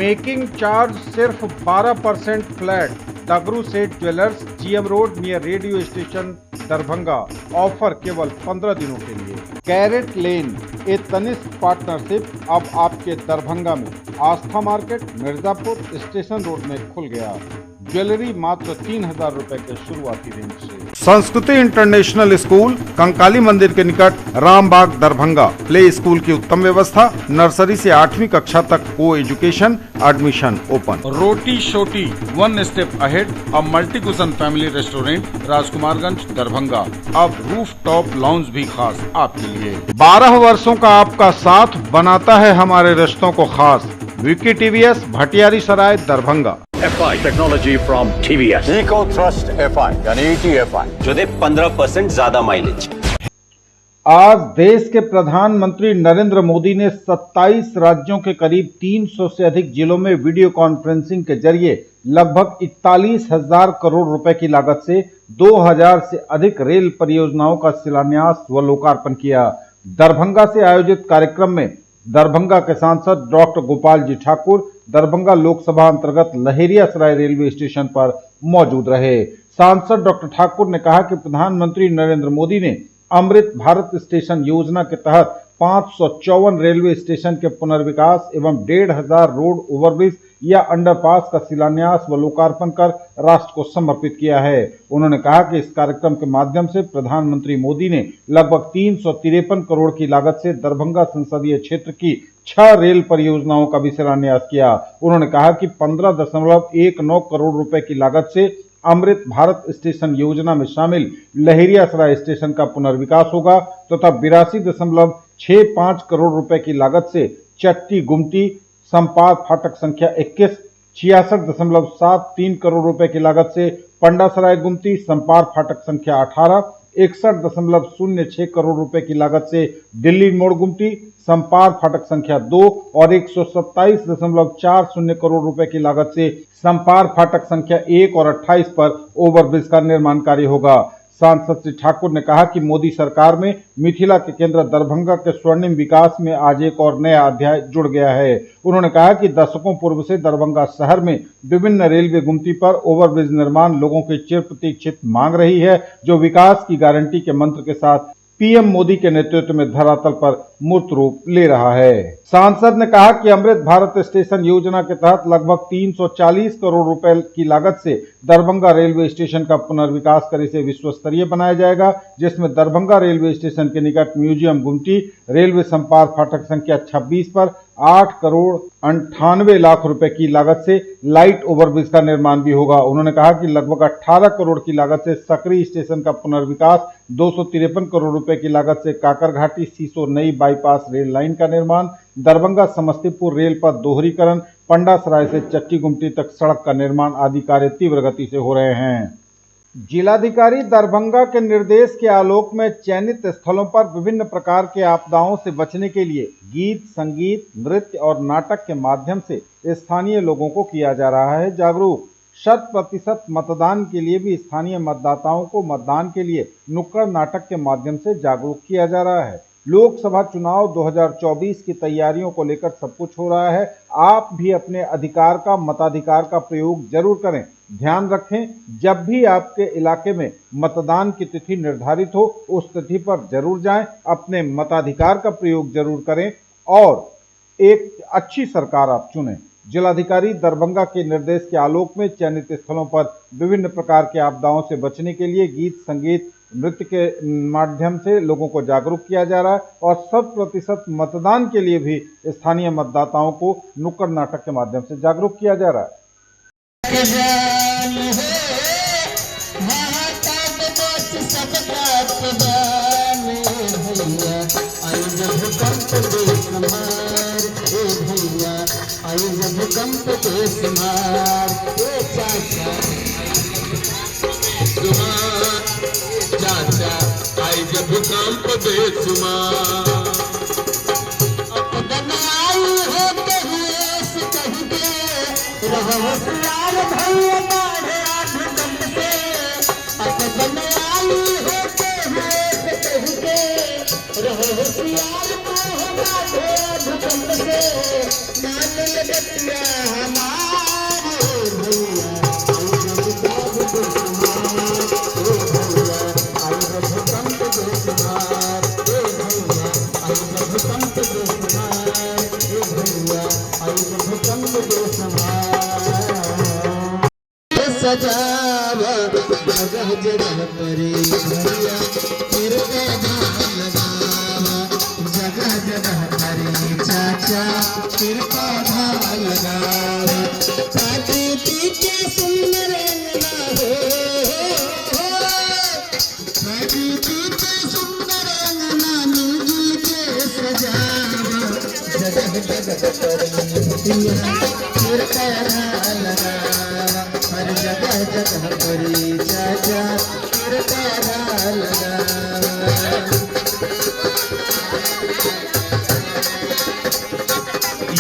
Making charge सिर्फ 12% flat. डगरू सेठ jewellers, GM road near radio station, Darbhanga. Offer केवल 15 दिनों के लिए। कैरेट लेन, ए तनिष्क पार्टनरशिप अब आपके दरभंगा में। आस्था मार्केट, मिर्जापुर स्टेशन रोड में खुल गया। ज्वेलरी मात्र 3000 रुपए के शुरुआती रेंज से। संस्कृति इंटरनेशनल स्कूल, कंकाली मंदिर के निकट, रामबाग, दरभंगा। प्ले स्कूल की उत्तम व्यवस्था, नर्सरी से 8वीं कक्षा तक को education, admission open. Roti Shoti, one step ahead, अब multi cuisine family restaurant, Rajkumarganj, Darbhanga. अब रूफ टॉप लाउंज भी खास आपके लिए। 12 वर्षों का आपका साथ बनाता है हमारे रिश्तों को खास। Vicky TVS, Bhatiyari Sarai, Darbhanga. FI technology from TVS, eco thrust FI यानी ETFI जो दे 15% ज्यादा माइलेज। आज देश के प्रधानमंत्री नरेंद्र मोदी ने 27 राज्यों के करीब 300 से अधिक जिलों में वीडियो कॉन्फ्रेंसिंग के जरिए लगभग 41,000 करोड़ रुपए की लागत से 2000 से अधिक रेल परियोजनाओं का शिलान्यास व लोकार्पण किया। दरभंगा से आयोजित कार्यक्रम में दरभंगा के सांसद डॉक्टर गोपाल जी ठाकुर दरभंगा लोकसभा अंतर्गत लहेरियासराय रेलवे स्टेशन पर मौजूद रहे। सांसद डॉक्टर ठाकुर ने कहा कि प्रधानमंत्री नरेंद्र मोदी ने अमृत भारत स्टेशन योजना के तहत 554 रेलवे स्टेशन के पुनर्विकास एवं 1500 रोड ओवरब्रिज या अंडरपास का शिलान्यास व लोकार्पण कर राष्ट्र को समर्पित किया है। उन्होंने कहा कि इस कार्यक्रम के माध्यम से प्रधानमंत्री मोदी ने लगभग 353 करोड़ की लागत से दरभंगा संसदीय क्षेत्र की 6 रेल परियोजनाओं का भी शिलान्यास किया। उन्होंने कहा कि 15.19 करोड़ रुपए की लागत से अमृत भारत स्टेशन योजना में शामिल लहेरियासराय स्टेशन का पुनर्विकास होगा तथा 82.65 करोड़ रुपए की लागत से चट्टी गुमटी संपार फाटक संख्या 21, 66.73 करोड़ रुपए की लागत से पंडासराय गुमटी संपार फाटक संख्या 18, 61.06 करोड़ रुपए की लागत से दिल्ली मोड़ गुमटी संपार फाटक संख्या 2 और 127.40 करोड़ रुपए की लागत से संपार फाटक संख्या 1 और 28 पर ओवरब्रिज का निर्माण कार्य होगा। सांसद श्री ठाकुर ने कहा कि मोदी सरकार में मिथिला के केंद्र दरभंगा के स्वर्णिम विकास में आज एक और नया अध्याय जुड़ गया है। उन्होंने कहा कि दशकों पूर्व से दरभंगा शहर में विभिन्न रेलवे गुमटी पर ओवरब्रिज निर्माण लोगों की चिर प्रतीक्षित मांग रही है, जो विकास की गारंटी के मंत्र के साथ पीएम मोदी के नेतृत्व में धरातल पर मूर्त रूप ले रहा है। सांसद ने कहा कि अमृत भारत स्टेशन योजना के तहत लगभग 340 करोड़ रुपए की लागत से दरभंगा रेलवे स्टेशन का पुनर्विकास कर इसे विश्व स्तरीय बनाया जाएगा, जिसमें दरभंगा रेलवे स्टेशन के निकट म्यूजियम गुमटी रेलवे संपार फाटक संख्या 26 पर 8 करोड़ 98 लाख रुपए की लागत से लाइट ओवरब्रिज का निर्माण भी होगा। उन्होंने कहा कि लगभग 18 करोड़ की लागत से सकरी स्टेशन का पुनर्विकास, 253 करोड़ रुपए की लागत से काकर घाटी सीसो नई बाईपास रेल लाइन का निर्माण, दरभंगा समस्तीपुर रेल पथ दोहरीकरण, पंडासराय से चट्टी गुमटी तक सड़क का निर्माण आदि कार्य तीव्र गति से हो रहे हैं। जिलाधिकारी दरभंगा के निर्देश के आलोक में चयनित स्थलों पर विभिन्न प्रकार के आपदाओं से बचने के लिए गीत, संगीत, नृत्य और नाटक के माध्यम से स्थानीय लोगों को किया जा रहा है जागरूक। 100% मतदान के लिए भी स्थानीय मतदाताओं को मतदान के लिए नुक्कड़ नाटक के माध्यम से जागरूक किया जा रहा है। लोकसभा चुनाव 2024 की तैयारियों को लेकर सब कुछ हो रहा है। आप भी अपने अधिकार का, मताधिकार का प्रयोग जरूर करें। ध्यान रखें, जब भी आपके इलाके में मतदान की तिथि निर्धारित हो, उस तिथि पर जरूर जाएं, अपने मताधिकार का प्रयोग जरूर करें और एक अच्छी सरकार आप चुनें। जिलाधिकारी दरभंगा के निर्देश के आलोक में चयनित स्थलों पर विभिन्न प्रकार के आपदाओं से बचने के लिए गीत, संगीत, नृत्य के माध्यम से लोगों को जागरूक किया जा रहा है और 100% मतदान के लिए भी स्थानीय मतदाताओं को नुक्कड़ नाटक के माध्यम से जागरूक किया जा रहा है। भूकंप बेशुमार अपना आई हो कहिए से कहीं दे रहो होशियार भैया बाढ़े भूकंप से अपना आई हो कहिए से कहीं दे रहो होशियार तू बाढ़े भूकंप से मान ले बतिया हमारे भैया आई जब भूकंप बेशुमार ए भैया आई जब भूकंप बेशुमार ए भैया आई जब भूकंप बेशुमार सजावा जगह जगह परे भैया फिर धान लगावा जगह जगह परे चाचा फिर पौधा लगावा प्रकृति के सुंदर अंगना हो प्रकृति के सुंदर अंगना मिलजुल के सजावा जगह जगह परे भैया फिर पौधा लगावा हर जगह जगह परी चाचा फिर पौधा लगावा।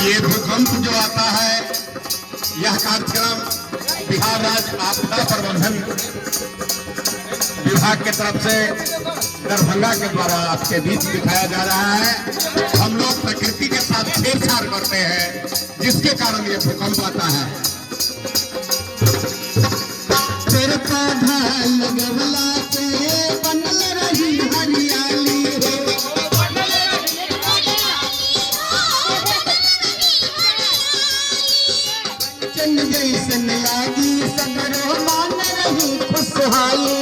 ये भूकंप जो आता है, यह कार्यक्रम बिहार राज्य आपदा प्रबंधन विभाग के तरफ से दरभंगा के द्वारा आपके बीच दिखाया जा रहा है। हम लोग प्रकृति के साथ छेड़छाड़ करते हैं, जिसके कारण ये भूकंप आता है। फिर पौधा लगवला से बनल रही हरियाली चल जैसन लागी सगरो मान रही खुशहाली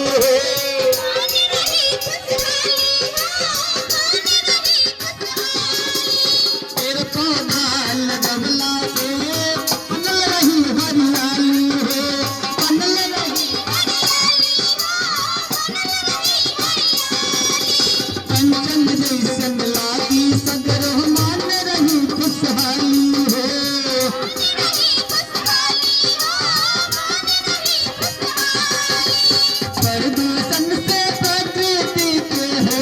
फिर पौधा लगवला से बनल रही हरियाली पंचम जैसन लागी सगरो मान रही खुशहाली हो प्रदूषण से प्रकृति के हो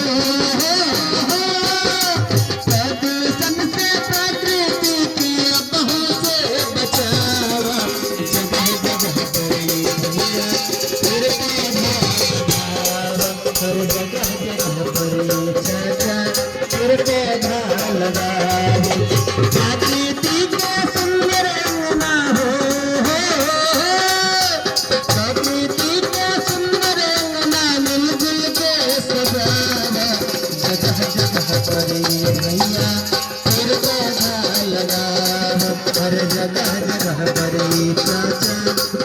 प्रदूषण से प्रकृति के बहू से बचावा जगह जगह परे भैया फिर हर जगह जगह परे चाचा फिर पौधा लगाओ प्रकृति के सुंदर अंगना हो प्रकृति के सुंदर अंगना मिलजुल के सजावा जगह जगह परे भैया फिर पौधा लगाओ हर जगह जगह परे चाचा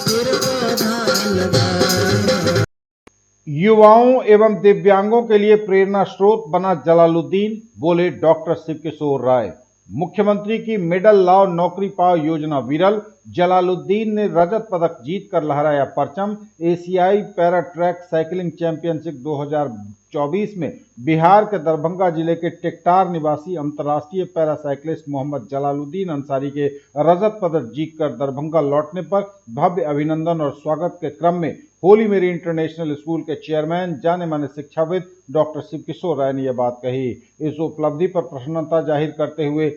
फिर पौधा लगाओ। युवाओं एवं दिव्यांगों के लिए प्रेरणा स्रोत बना जलालुद्दीन, बोले डॉक्टर शिवकिशोर राय। मुख्यमंत्री की मिडल लाओ नौकरी पाओ योजना विरल, जलालुद्दीन ने रजत पदक जीतकर लहराया परचम। एशियाई पैरा ट्रैक साइकिलिंग चैंपियनशिप 2024 में बिहार के दरभंगा जिले के टेकटार निवासी अंतर्राष्ट्रीय पैरा साइकिलिस्ट मोहम्मद जलालुद्दीन अंसारी के रजत पदक जीतकर दरभंगा लौटने पर भव्य अभिनंदन और स्वागत के क्रम में होली मेरी इंटरनेशनल स्कूल के चेयरमैन जाने माने शिक्षाविद डॉक्टर शिवकिशोर राय ने यह बात कही। इस उपलब्धि पर प्रसन्नता जाहिर करते हुए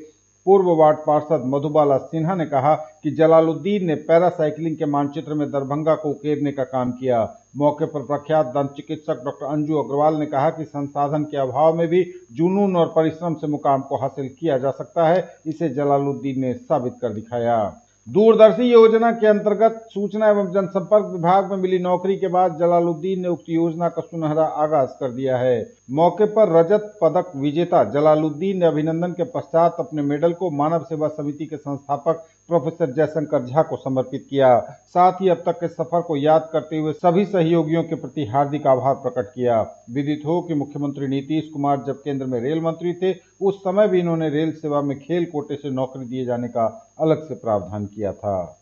पूर्व वार्ड पार्षद मधुबाला सिन्हा ने कहा कि जलालुद्दीन ने पैरा साइकिलिंग के मानचित्र में दरभंगा को उकेरने का काम किया। मौके पर प्रख्यात दंत चिकित्सक डॉक्टर अंजू अग्रवाल ने कहा कि संसाधन के अभाव में भी जुनून और परिश्रम से मुकाम को हासिल किया जा सकता है, इसे जलालुद्दीन ने साबित कर दिखाया। दूरदर्शी योजना के अंतर्गत सूचना एवं जनसंपर्क विभाग में मिली नौकरी के बाद जलालुद्दीन ने उक्त योजना का सुनहरा आगाज कर दिया है। मौके पर रजत पदक विजेता जलालुद्दीन ने अभिनंदन के पश्चात अपने मेडल को मानव सेवा समिति के संस्थापक प्रोफेसर जयशंकर झा को समर्पित किया। साथ ही अब तक के सफर को याद करते हुए सभी सहयोगियों के प्रति हार्दिक आभार प्रकट किया। विदित हो कि मुख्यमंत्री नीतीश कुमार जब केंद्र में रेल मंत्री थे, उस समय भी इन्होंने रेल सेवा में खेल कोटे से नौकरी दिए जाने का अलग से प्रावधान किया था।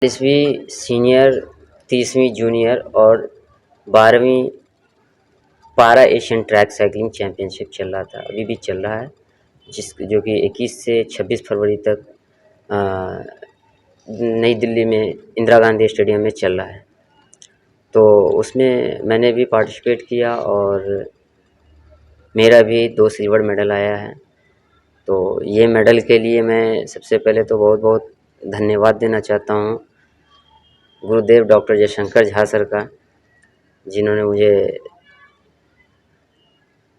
10वीं सीनियर, 30वीं जूनियर और 12वीं पारा एशियन ट्रैक साइकिलिंग चैम्पियनशिप चल रहा था, अभी भी चल रहा है, जो कि 21 से 26 फरवरी तक नई दिल्ली में इंदिरा गांधी स्टेडियम में चल रहा है। तो उसमें मैंने भी पार्टिसिपेट किया और मेरा भी 2 सिल्वर मेडल आया है। तो ये मेडल के लिए मैं सबसे पहले तो बहुत बहुत धन्यवाद देना चाहता हूँ गुरुदेव डॉक्टर जयशंकर झा सर का, जिन्होंने मुझे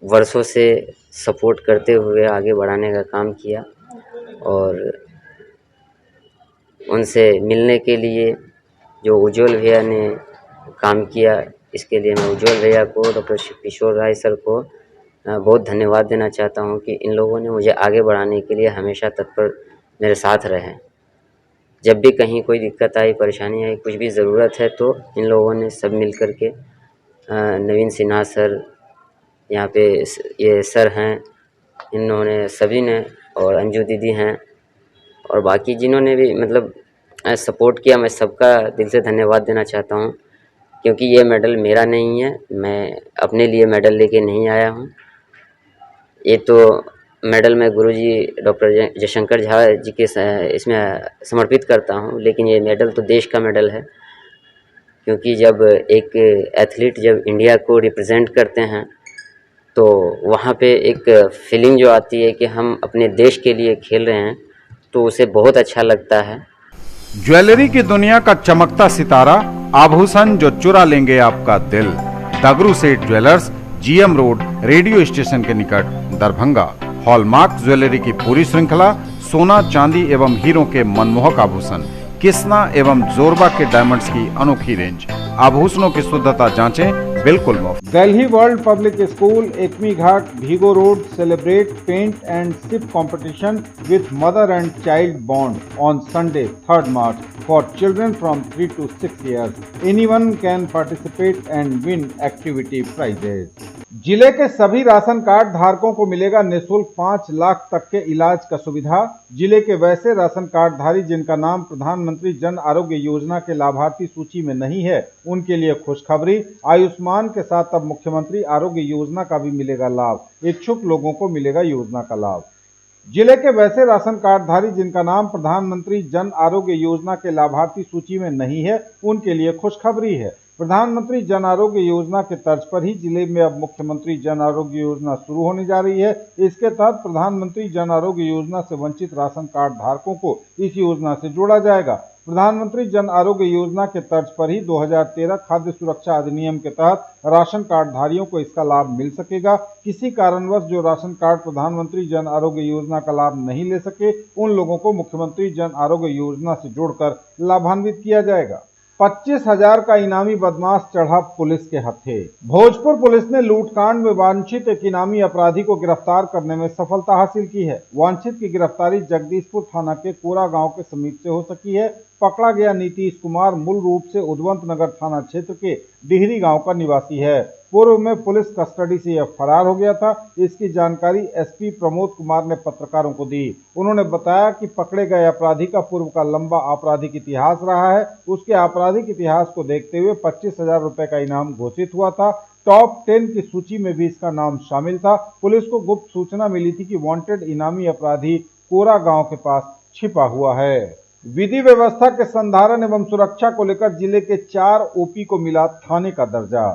वर्षों से सपोर्ट करते हुए आगे बढ़ाने का काम किया। और उनसे मिलने के लिए जो उज्ज्वल भैया ने काम किया, इसके लिए मैं उज्ज्वल भैया को, डॉक्टर किशोर राय सर को बहुत धन्यवाद देना चाहता हूँ कि इन लोगों ने मुझे आगे बढ़ाने के लिए हमेशा तत्पर मेरे साथ रहे। जब भी कहीं कोई दिक्कत आई, परेशानी आई, कुछ भी ज़रूरत है, तो इन लोगों ने सब मिल कर के नवीन सिन्हा सर, यहाँ पे ये सर हैं, इन्होंने सभी ने, और अंजू दीदी हैं, और बाकी जिन्होंने भी मतलब सपोर्ट किया, मैं सबका दिल से धन्यवाद देना चाहता हूँ। क्योंकि ये मेडल मेरा नहीं है, मैं अपने लिए मेडल लेके नहीं आया हूँ। ये तो मेडल मैं गुरुजी डॉक्टर जयशंकर झा जी के इसमें समर्पित करता हूँ, लेकिन ये मेडल तो देश का मेडल है। क्योंकि जब एक एथलीट जब इंडिया को रिप्रेजेंट करते हैं, तो वहाँ पे एक फीलिंग जो आती है कि हम अपने देश के लिए खेल रहे हैं, तो उसे बहुत अच्छा लगता है। ज्वेलरी की दुनिया का चमकता सितारा, आभूषण जो चुरा लेंगे आपका दिल। दगरू सेठ jewellers, GM road, radio station के निकट, दरभंगा। हॉलमार्क ज्वेलरी की पूरी श्रृंखला, सोना, चांदी एवं हीरों के मनमोहक आभूषण, किस्ना एवं जोरबा के डायमंड्स की अनोखी रेंज। आभूषणों की शुद्धता जांचें, बिल्कुल मुफ्त। Delhi world public school, Ekmi Ghat, Bhigo road, celebrate paint and sip competition with mother and child bond on Sunday 3rd March for children from 3 to 6 years. Anyone can participate and win activity prizes. जिले के सभी ration card धारकों को मिलेगा निःशुल्क 5 लाख तक के इलाज का सुविधा। जिले के वैसे राशन कार्ड धारी जिनका नाम प्रधानमंत्री जन आरोग्य योजना के लाभार्थी सूची में नहीं है, उनके लिए खुशखबरी। आयुष्मान के साथ अब मुख्यमंत्री आरोग्य योजना का भी मिलेगा लाभ। इच्छुक लोगों को मिलेगा योजना का लाभ। जिले के वैसे राशन कार्ड धारी जिनका नाम प्रधानमंत्री जन आरोग्य योजना के लाभार्थी सूची में नहीं है, उनके लिए खुशखबरी है। प्रधानमंत्री जन आरोग्य योजना के तर्ज पर ही जिले में अब मुख्यमंत्री जन आरोग्य योजना शुरू होने जा रही है। इसके तहत प्रधानमंत्री जन आरोग्य योजना से वंचित राशन कार्ड धारकों को इस योजना से जोड़ा जाएगा। प्रधानमंत्री जन आरोग्य योजना के तर्ज पर ही 2013 खाद्य सुरक्षा अधिनियम के तहत राशन कार्ड धारियों को इसका लाभ मिल सकेगा। किसी कारणवश जो राशन कार्ड प्रधानमंत्री जन आरोग्य योजना का लाभ नहीं ले सके, उन लोगों को मुख्यमंत्री जन आरोग्य योजना से जोड़कर लाभान्वित किया जाएगा। 25,000 का इनामी बदमाश चढ़ा पुलिस के हत्थे। भोजपुर पुलिस ने लूटकांड में वांछित एक इनामी अपराधी को गिरफ्तार करने में सफलता हासिल की है। वांछित की गिरफ्तारी जगदीशपुर थाना के कोरा गांव के समीप से हो सकी है। पकड़ा गया नीतीश कुमार मूल रूप से उद्वंत नगर थाना क्षेत्र के डिहरी गांव का निवासी है। पूर्व में पुलिस कस्टडी से यह फरार हो गया था। इसकी जानकारी एसपी प्रमोद कुमार ने पत्रकारों को दी। उन्होंने बताया कि पकड़े गए अपराधी का पूर्व का लंबा आपराधिक इतिहास रहा है। उसके आपराधिक इतिहास को देखते हुए 25,000 रुपए का इनाम घोषित हुआ था। टॉप 10 की सूची में भी इसका नाम शामिल था। पुलिस को गुप्त सूचना मिली थी कि वांटेड इनामी अपराधी कोरा गांव के पास छिपा हुआ है। विधि व्यवस्था के संधारण एवं सुरक्षा को लेकर जिले के 4 ओपी को मिला थाने का दर्जा।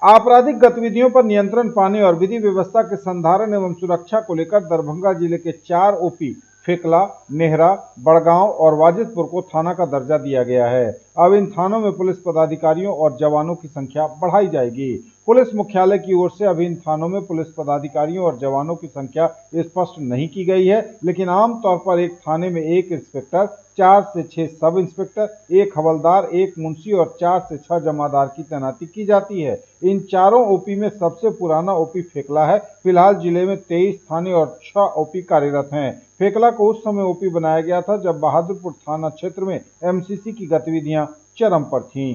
आपराधिक गतिविधियों पर नियंत्रण पाने और विधि व्यवस्था के संधारण एवं सुरक्षा को लेकर दरभंगा जिले के 4 ओपी फेकला, नेहरा, बड़गांव और वाजिदपुर को थाना का दर्जा दिया गया है। अब इन थानों में पुलिस पदाधिकारियों और जवानों की संख्या बढ़ाई जाएगी। पुलिस मुख्यालय की ओर से अभी इन थानों में पुलिस पदाधिकारियों और जवानों की संख्या स्पष्ट नहीं की गई है, लेकिन आमतौर पर एक थाने में 1 इंस्पेक्टर, 4 से 6 सब इंस्पेक्टर, 1 हवलदार, 1 मुंशी और 4 से 6 जमादार की तैनाती की जाती है। इन चारों ओपी में सबसे पुराना ओपी फेकला है। फिलहाल जिले में 23 थाने और 6 ओपी कार्यरत हैं। फेकला को उस समय ओपी बनाया गया था जब बहादुरपुर थाना क्षेत्र में एमसीसी की गतिविधियां चरम पर थीं।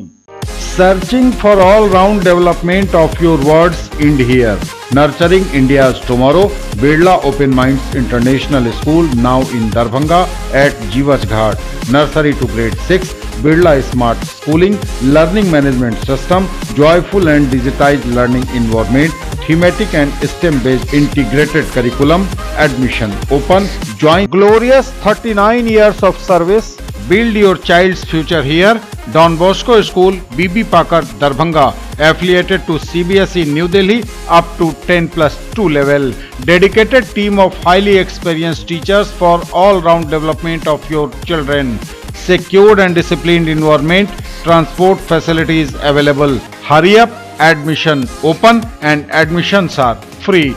Searching for all-round development of your words end here. Nurturing India's tomorrow. Birla Open Minds International School now in Darbhanga at Jiwas Ghat. Nursery to grade 6. Birla Smart Schooling. Learning Management System. Joyful and digitized learning environment. Thematic and STEM-based integrated curriculum. Admission open. Join glorious 39 years of service. Build your child's future here. Don Bosco School, BB Pakar, Darbhanga, affiliated to CBSE New Delhi up to 10+2 level. Dedicated team of highly experienced teachers for all-round development of your children. Secured and disciplined environment. Transport facilities available. Hurry up, admission open and admissions are free.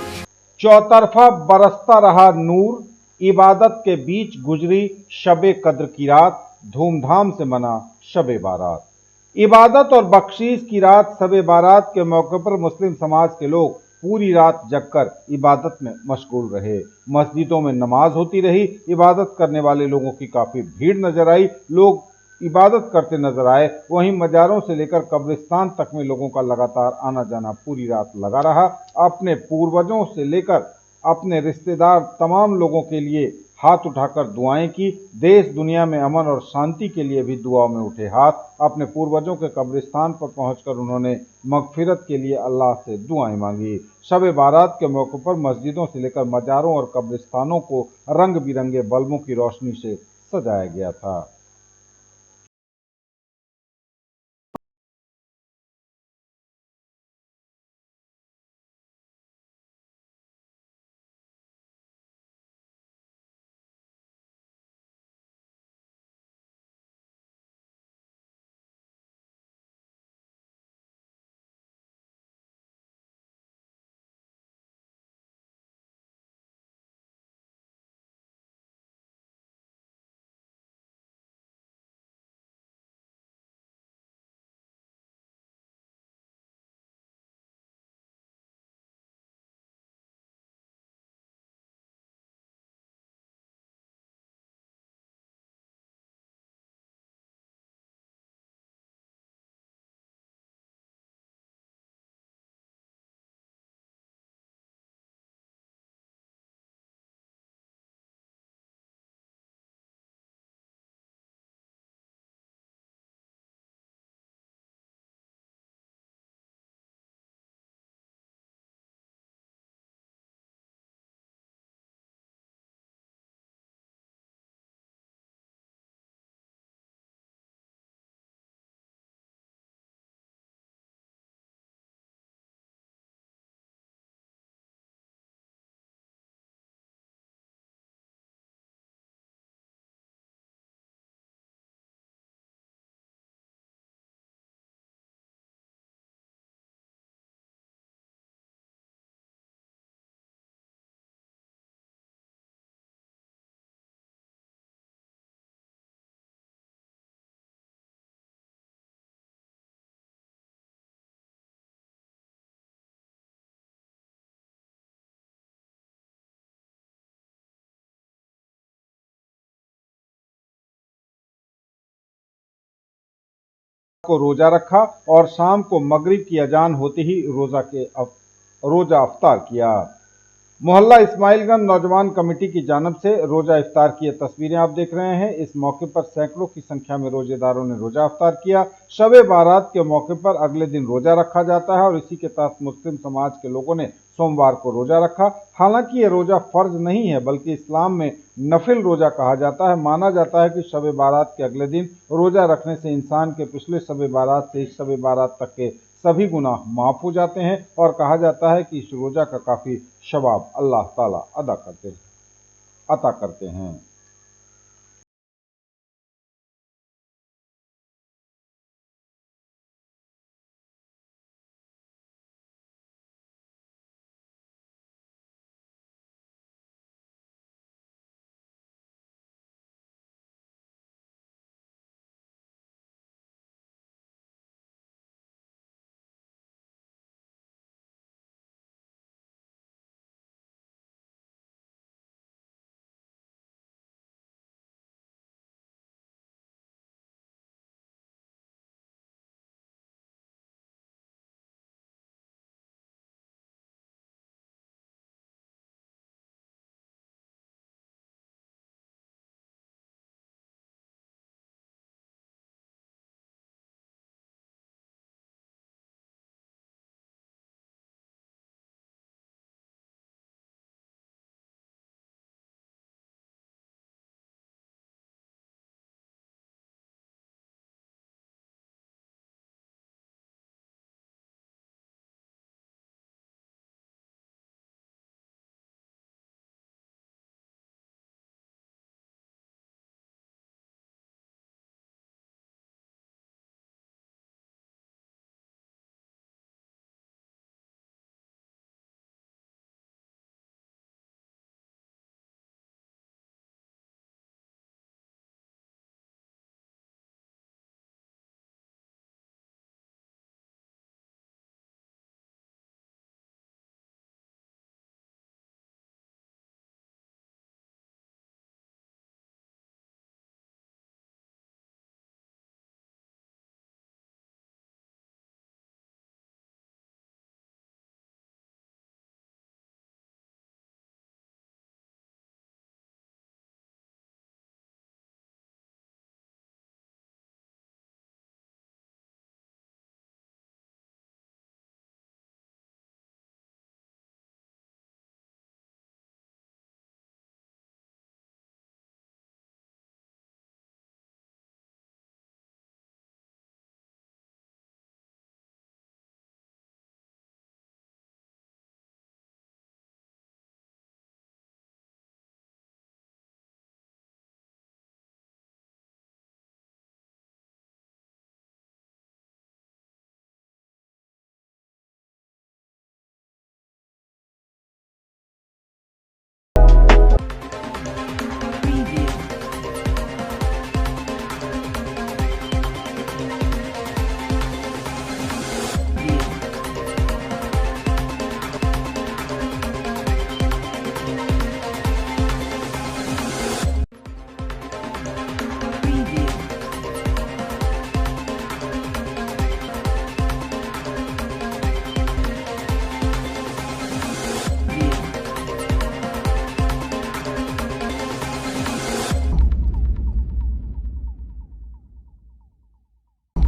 चौतरफा बरसता रहा नूर, इबादत के बीच गुजरी शबे कद्र की रात, धूमधाम से मना शबे बारात। इबादत और बख्शीश की रात शबे बारात के मौके पर मुस्लिम समाज के लोग पूरी रात जगकर इबादत में मशगूल रहे। मस्जिदों में नमाज होती रही। इबादत करने वाले लोगों की काफी भीड़ नजर आई। लोग इबादत करते नजर आए। वहीं मजारों से लेकर कब्रिस्तान तक में लोगों का लगातार आना जाना पूरी रात लगा रहा। अपने पूर्वजों से लेकर अपने रिश्तेदार तमाम लोगों के लिए हाथ उठाकर दुआएं की। देश दुनिया में अमन और शांति के लिए भी दुआओं में उठे हाथ। अपने पूर्वजों के कब्रिस्तान पर पहुंचकर उन्होंने मगफिरत के लिए अल्लाह से दुआएं मांगी। शब बारात के मौके पर मस्जिदों से लेकर मजारों और कब्रिस्तानों को रंग बिरंगे बल्बों की रोशनी से सजाया गया था। को रोजा रखा और शाम को मगरिब की अजान होते ही रोजा अफ्तार किया। मोहल्ला इस्माइलगंज नौजवान कमेटी की जानिब से रोजा इफ्तार की तस्वीरें आप देख रहे हैं। इस मौके पर सैकड़ों की संख्या में रोजेदारों ने रोजा अफ्तार किया। शबे बारात के मौके पर अगले दिन रोजा रखा जाता है और इसी के तहत मुस्लिम समाज के लोगों ने सोमवार को रोजा रखा। हालांकि ये रोजा फर्ज नहीं है बल्कि इस्लाम में नफिल रोजा कहा जाता है। माना जाता है कि शबे बारात के अगले दिन रोजा रखने से इंसान के पिछले शबे बारात से इस शबे बारात तक के सभी गुनाह माफ हो जाते हैं और कहा जाता है कि इस रोजा का काफी सवाब अल्लाह ताला अता करते हैं।